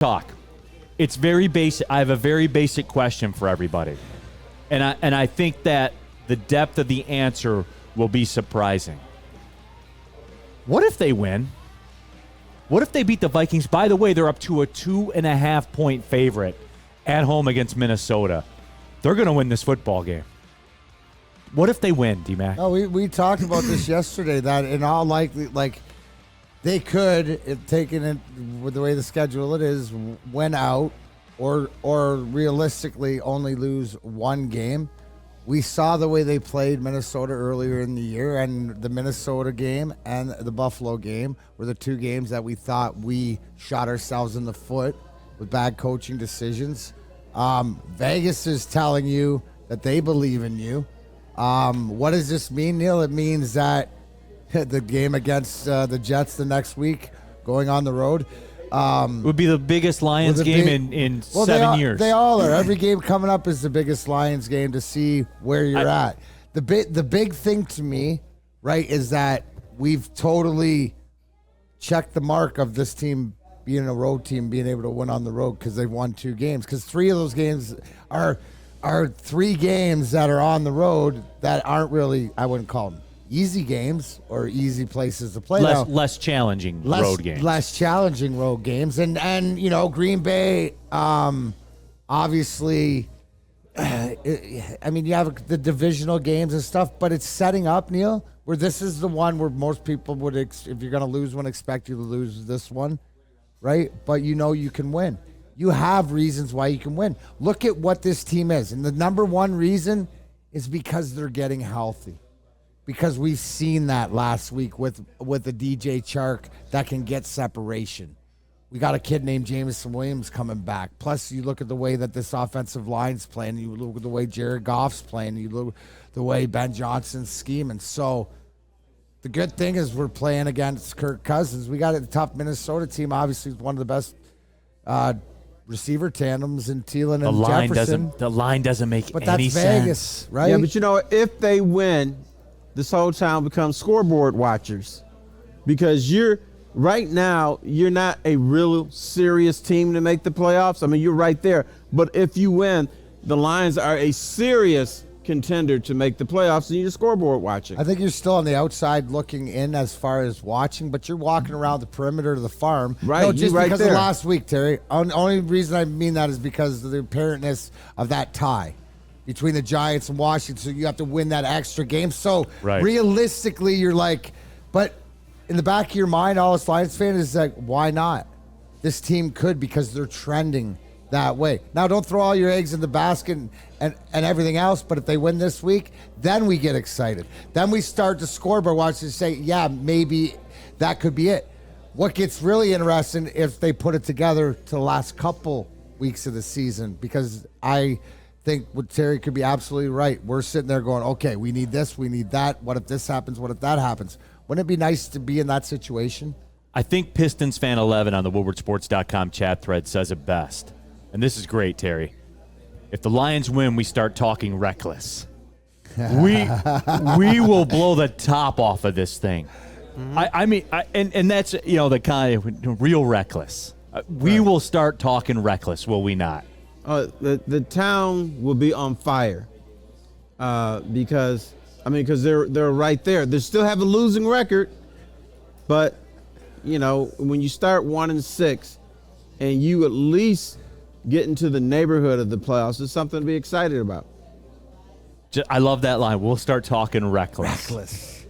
talk. It's very basic. I have a very basic question for everybody. And I think that the depth of the answer will be surprising. What if they win? What if they beat the Vikings? By the way, they're up to a 2.5-point favorite at home against Minnesota. They're going to win this football game. What if they win, D-Mac? Oh, we talked about this yesterday, that in all likely, they could, if taking it with the way the schedule it is, win out or realistically only lose one game. We saw the way they played Minnesota earlier in the year, and the Minnesota game and the Buffalo game were the two games that we thought we shot ourselves in the foot with bad coaching decisions. Vegas is telling you that they believe in you. What does this mean, Neil? It means that the game against the Jets the next week, going on the road, would be the biggest Lions game in 7 years. They all are. Every game coming up is the biggest Lions game to see where you're at. The big thing to me, right, is that we've totally checked the mark of this team being a road team, being able to win on the road because they've won 2 games. Because 3 of those games are 3 games that are on the road that aren't really, I wouldn't call them easy games or easy places to play. Less challenging road games. Less challenging road games. And you know, Green Bay, obviously, I mean, you have the divisional games and stuff, but it's setting up, Neil, where this is the one where most people would, if you're going to lose one, expect you to lose this one, right? But you know you can win. You have reasons why you can win. Look at what this team is. And the number one reason is because they're getting healthy. Because we've seen that last week with the DJ Chark that can get separation. We got a kid named Jameson Williams coming back. Plus, you look at the way that this offensive line's playing. You look at the way Jared Goff's playing. You look at the way Ben Johnson's scheming. So the good thing is we're playing against Kirk Cousins. We got a tough Minnesota team. Obviously, one of the best receiver tandems in Thielen and Jefferson. The line doesn't make any sense. But that's Vegas, right? Yeah, but you know, if they win, this whole town becomes scoreboard watchers, because right now you're not a real serious team to make the playoffs. I mean, you're right there. But if you win, the Lions are a serious contender to make the playoffs, and you're scoreboard watching. I think you're still on the outside looking in as far as watching, but you're walking around the perimeter of the farm. Right, no, just right because there. of last week, Terry. Only reason I mean that is because of the apparentness of that tie between the Giants and Washington, so you have to win that extra game. So realistically, you're like, but in the back of your mind, all us Lions fans is like, why not? This team could, because they're trending that way. Now, don't throw all your eggs in the basket and everything else, but if they win this week, then we get excited. Then we start to scoreboard watch and say, yeah, maybe that could be it. What gets really interesting if they put it together to the last couple weeks of the season, because I think what Terry could be absolutely right. We're sitting there going, okay, we need this, we need that. What if this happens? What if that happens? Wouldn't it be nice to be in that situation? I think Pistons fan 11 on the WoodwardSports.com chat thread says it best. And this is great, Terry. If the Lions win, we start talking reckless. We will blow the top off of this thing. Mm-hmm. And that's, you know, the kind of real reckless. We will start talking reckless, will we not? The town will be on fire because they're right there. They still have a losing record, but you know, when you start 1-6 and you at least get into the neighborhood of the playoffs, it's something to be excited about. I love that line. We'll start talking reckless. Reckless.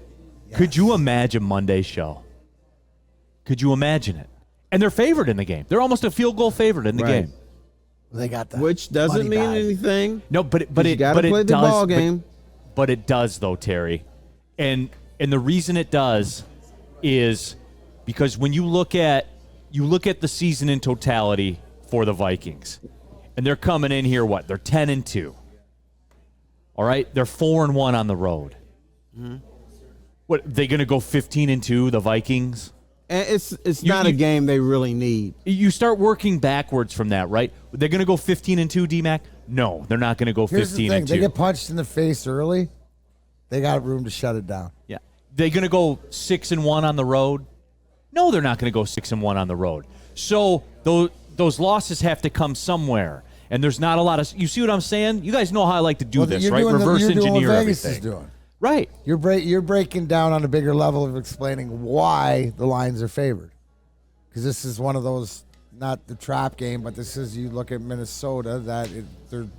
Yes. Could you imagine Monday's show? Could you imagine it? And they're favored in the game. They're almost a field goal favorite in the game. They got that, which doesn't mean anything. No, but it play the ball game. But it does, though, Terry, and the reason it does is because when you look at the season in totality for the Vikings, and they're coming in here. What? They're 10-2. All right, they're 4-1 on the road. Mm-hmm. What? They going to go 15-2? The Vikings? And it's not a game they really need. You start working backwards from that, right? They're going to go 15-2, D-Mac? No, they're not going to go 15-2. Here's the thing. They get punched in the face early. They got room to shut it down. Yeah. They're going to go 6-1 on the road? No, they're not going to go 6-1 on the road. So those losses have to come somewhere. And there's not a lot of – you see what I'm saying? You guys know how I like to do this, right? Reverse engineer what Vegas everything. Is doing. Right. You're breaking down on a bigger level of explaining why the lines are favored. Because this is one of those, not the trap game, but this is, you look at Minnesota, that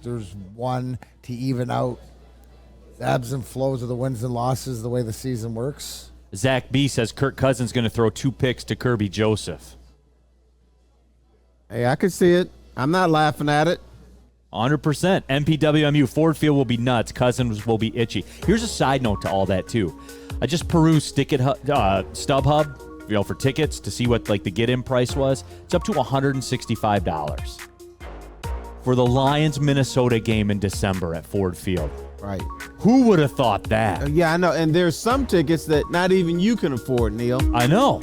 there's one to even out the ebbs and flows of the wins and losses the way the season works. Zach B says Kirk Cousins going to throw 2 picks to Kirby Joseph. Hey, I can see it. I'm not laughing at it. 100%. MPWMU, Ford Field will be nuts. Cousins will be itchy. Here's a side note to all that, too. I just perused StubHub, for tickets to see what, the get-in price was. It's up to $165 for the Lions-Minnesota game in December at Ford Field. Right. Who would have thought that? Yeah, I know. And there's some tickets that not even you can afford, Neil. I know.